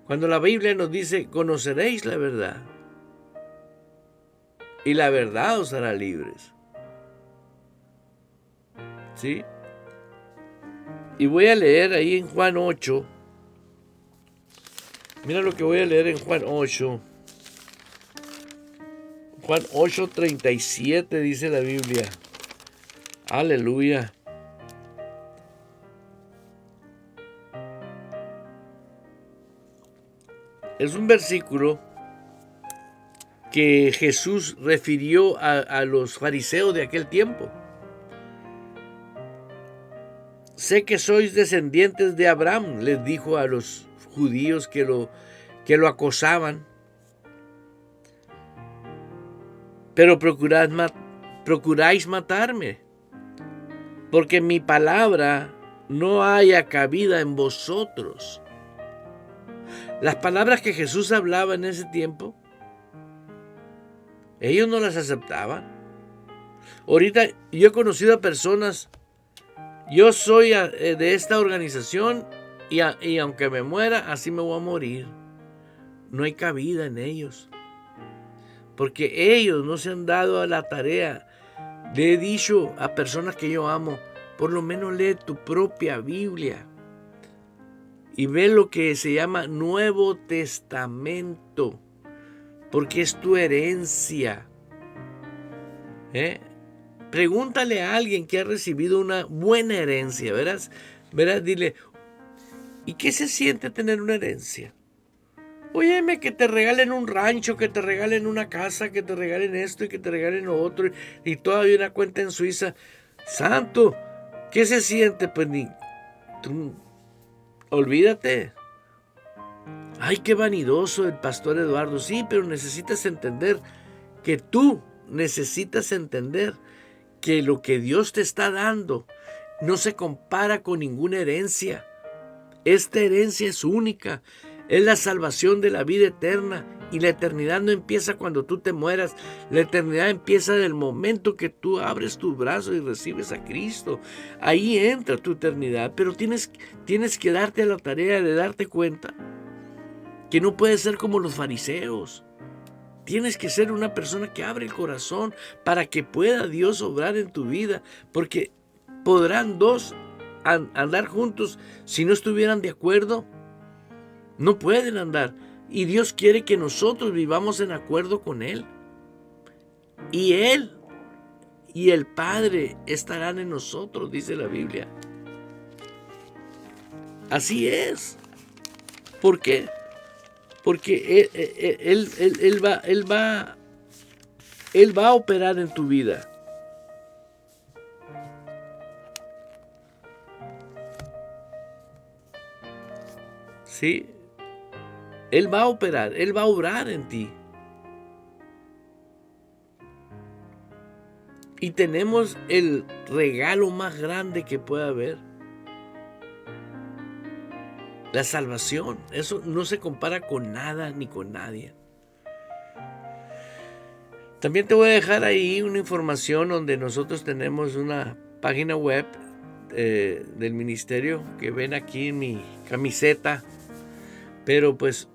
Speaker 4: Cuando la Biblia nos dice, conoceréis la verdad y la verdad os hará libres. ¿Sí? Y voy a leer ahí en Juan 8. Mira lo que voy a leer en Juan 8. Juan 8:37 dice la Biblia. Aleluya. Es un versículo que Jesús refirió a los fariseos de aquel tiempo. Sé que sois descendientes de Abraham, les dijo a los judíos que lo acosaban. Pero procurad procuráis matarme, porque mi palabra no haya cabida en vosotros. Las palabras que Jesús hablaba en ese tiempo, ellos no las aceptaban. Ahorita yo he conocido a personas, yo soy de esta organización y aunque me muera, así me voy a morir. No hay cabida en ellos, porque ellos no se han dado a la tarea. Le he dicho a personas que yo amo, por lo menos lee tu propia Biblia y ve lo que se llama Nuevo Testamento, porque es tu herencia. Pregúntale a alguien que ha recibido una buena herencia, verás, dile, ¿y qué se siente tener una herencia? Óyeme, que te regalen un rancho, que te regalen una casa, que te regalen esto y que te regalen lo otro, y todavía una cuenta en Suiza. Santo, ¿qué se siente? Pues tú, olvídate. Ay, qué vanidoso el pastor Eduardo. Sí, pero necesitas entender que tú necesitas entender que lo que Dios te está dando no se compara con ninguna herencia. Esta herencia es única. Es la salvación de la vida eterna. Y la eternidad no empieza cuando tú te mueras. La eternidad empieza del momento que tú abres tus brazos y recibes a Cristo. Ahí entra tu eternidad. Pero tienes que darte a la tarea de darte cuenta que no puedes ser como los fariseos. Tienes que ser una persona que abre el corazón para que pueda Dios obrar en tu vida. Porque podrán dos andar juntos si no estuvieran de acuerdo. No pueden andar. Y Dios quiere que nosotros vivamos en acuerdo con Él. Y Él y el Padre estarán en nosotros, dice la Biblia. Así es. ¿Por qué? Porque Él va a operar en tu vida. ¿Sí? Él va a operar, Él va a obrar en ti. Y tenemos el regalo más grande que pueda haber. La salvación. Eso no se compara con nada ni con nadie. También te voy a dejar ahí una información donde nosotros tenemos una página web del ministerio que ven aquí en mi camiseta. Pero pues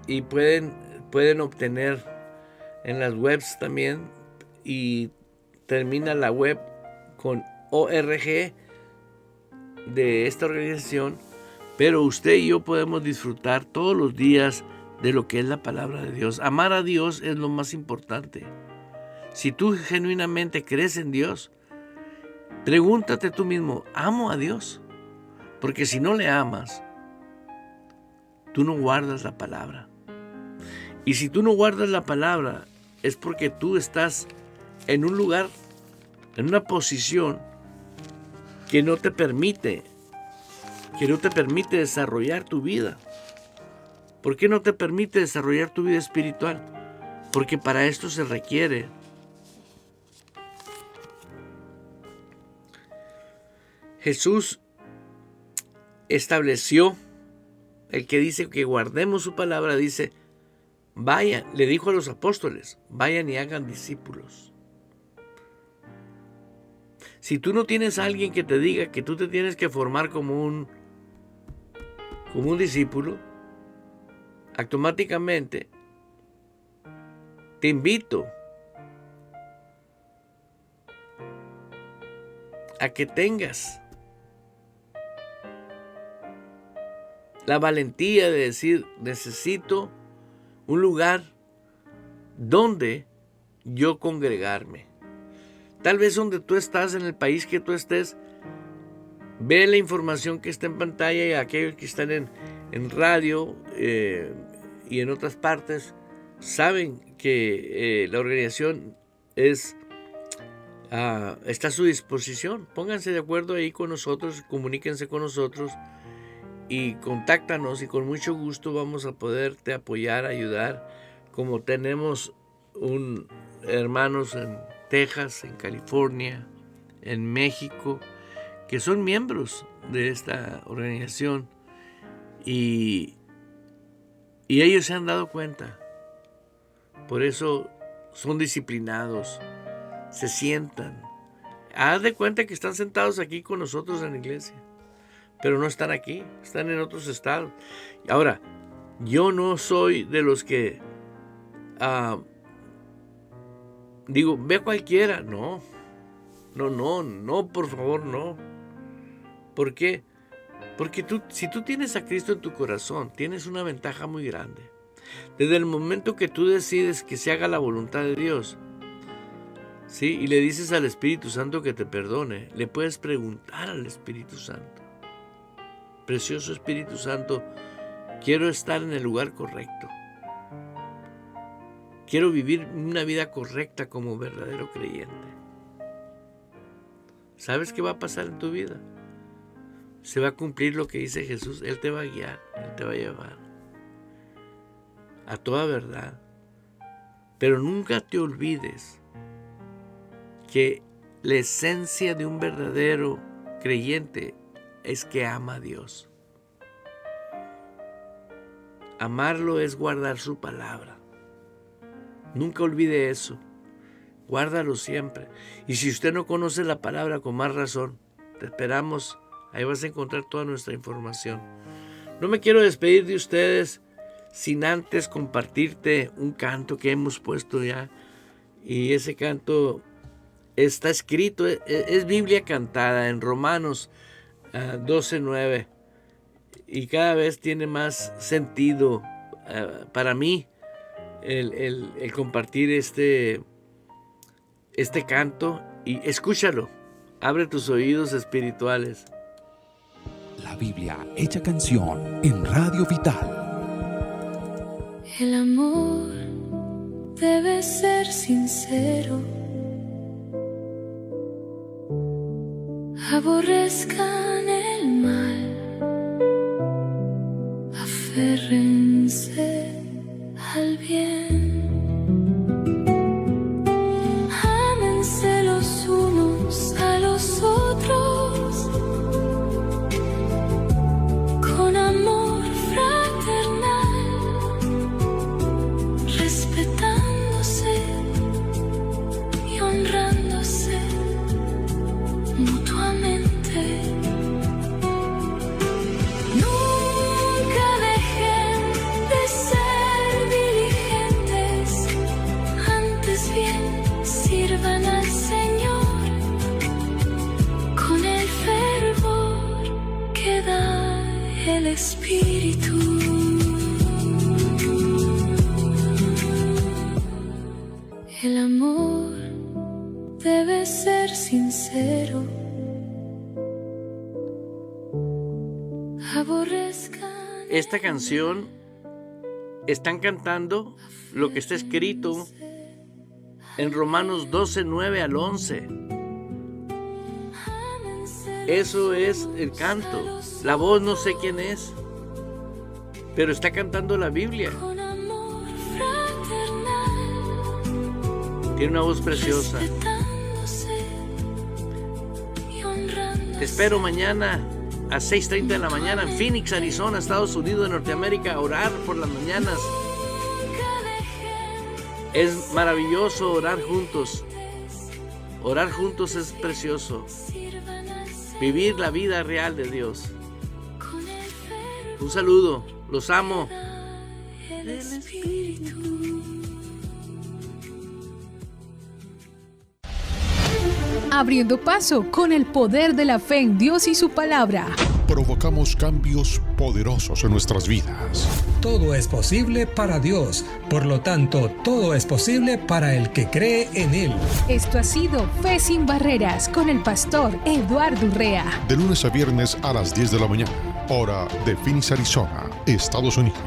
Speaker 4: y pueden obtener en las webs también, y termina la web con ORG de esta organización, pero usted y yo podemos disfrutar todos los días de lo que es la palabra de Dios. Amar a Dios es lo más importante. Si tú genuinamente crees en Dios, pregúntate tú mismo, ¿amo a Dios? Porque si no le amas, tú no guardas la palabra. Y si tú no guardas la palabra, es porque tú estás en un lugar, en una posición que no te permite desarrollar tu vida. ¿Por qué no te permite desarrollar tu vida espiritual? Porque para esto se requiere Jesús estableció, el que dice que guardemos su palabra, dice, vayan, le dijo a los apóstoles, vayan y hagan discípulos. Si tú no tienes a alguien que te diga que tú te tienes que formar como un discípulo, automáticamente te invito a que tengas la valentía de decir, necesito un lugar donde yo congregarme. Tal vez donde tú estás, en el país que tú estés, ve la información que está en pantalla, y aquellos que están en radio y en otras partes saben que la organización está a su disposición. Pónganse de acuerdo ahí con nosotros, comuníquense con nosotros y contáctanos, y con mucho gusto vamos a poderte apoyar, ayudar como tenemos hermanos en Texas, en California, en México, que son miembros de esta organización y ellos se han dado cuenta. Por eso son disciplinados, se sientan. Haz de cuenta que están sentados aquí con nosotros en la iglesia, pero no están aquí, están en otros estados. Ahora, yo no soy de los que digo, ve a cualquiera. No, por favor, no. ¿Por qué? Porque si tú tienes a Cristo en tu corazón, tienes una ventaja muy grande. Desde el momento que tú decides que se haga la voluntad de Dios, ¿sí? Y le dices al Espíritu Santo que te perdone, le puedes preguntar al Espíritu Santo: precioso Espíritu Santo, quiero estar en el lugar correcto. Quiero vivir una vida correcta como verdadero creyente. ¿Sabes qué va a pasar en tu vida? Se va a cumplir lo que dice Jesús. Él te va a guiar, Él te va a llevar a toda verdad. Pero nunca te olvides que la esencia de un verdadero creyente es que ama a Dios. Amarlo es guardar su palabra. Nunca olvide eso. Guárdalo siempre. Y si usted no conoce la palabra, con más razón, te esperamos. Ahí vas a encontrar toda nuestra información. No me quiero despedir de ustedes sin antes compartirte un canto que hemos puesto ya. Y ese canto está escrito, es Biblia cantada en Romanos 12:9. Y cada vez tiene más sentido para mí el compartir este canto. Y escúchalo, abre tus oídos espirituales.
Speaker 5: La Biblia hecha canción en Radio Vital.
Speaker 6: El amor debe ser sincero. Aborrezcan el mal, aférrense al bien. Ámense los unos a los otros con amor fraternal, respetándose y honrándose mutuamente. Nunca dejen de ser diligentes, antes bien sirvan al Señor con el fervor que da el Espíritu. El amor debe ser sincero.
Speaker 4: Esta canción están cantando lo que está escrito en Romanos 12:9 al 11. Eso es el canto. La voz no sé quién es, pero está cantando la Biblia. Tiene una voz preciosa. Te espero mañana a 6:30 de la mañana en Phoenix, Arizona, Estados Unidos de Norteamérica, a orar por las mañanas. Es maravilloso orar juntos. Orar juntos es precioso. Vivir la vida real de Dios. Un saludo, los amo. El Espíritu.
Speaker 2: Abriendo paso con el poder de la fe en Dios y su palabra.
Speaker 1: Provocamos cambios poderosos en nuestras vidas.
Speaker 3: Todo es posible para Dios, por lo tanto, todo es posible para el que cree en Él.
Speaker 2: Esto ha sido Fe Sin Barreras con el pastor Eduardo Urrea.
Speaker 1: De lunes a viernes a las 10 de la mañana, hora de Phoenix, Arizona, Estados Unidos.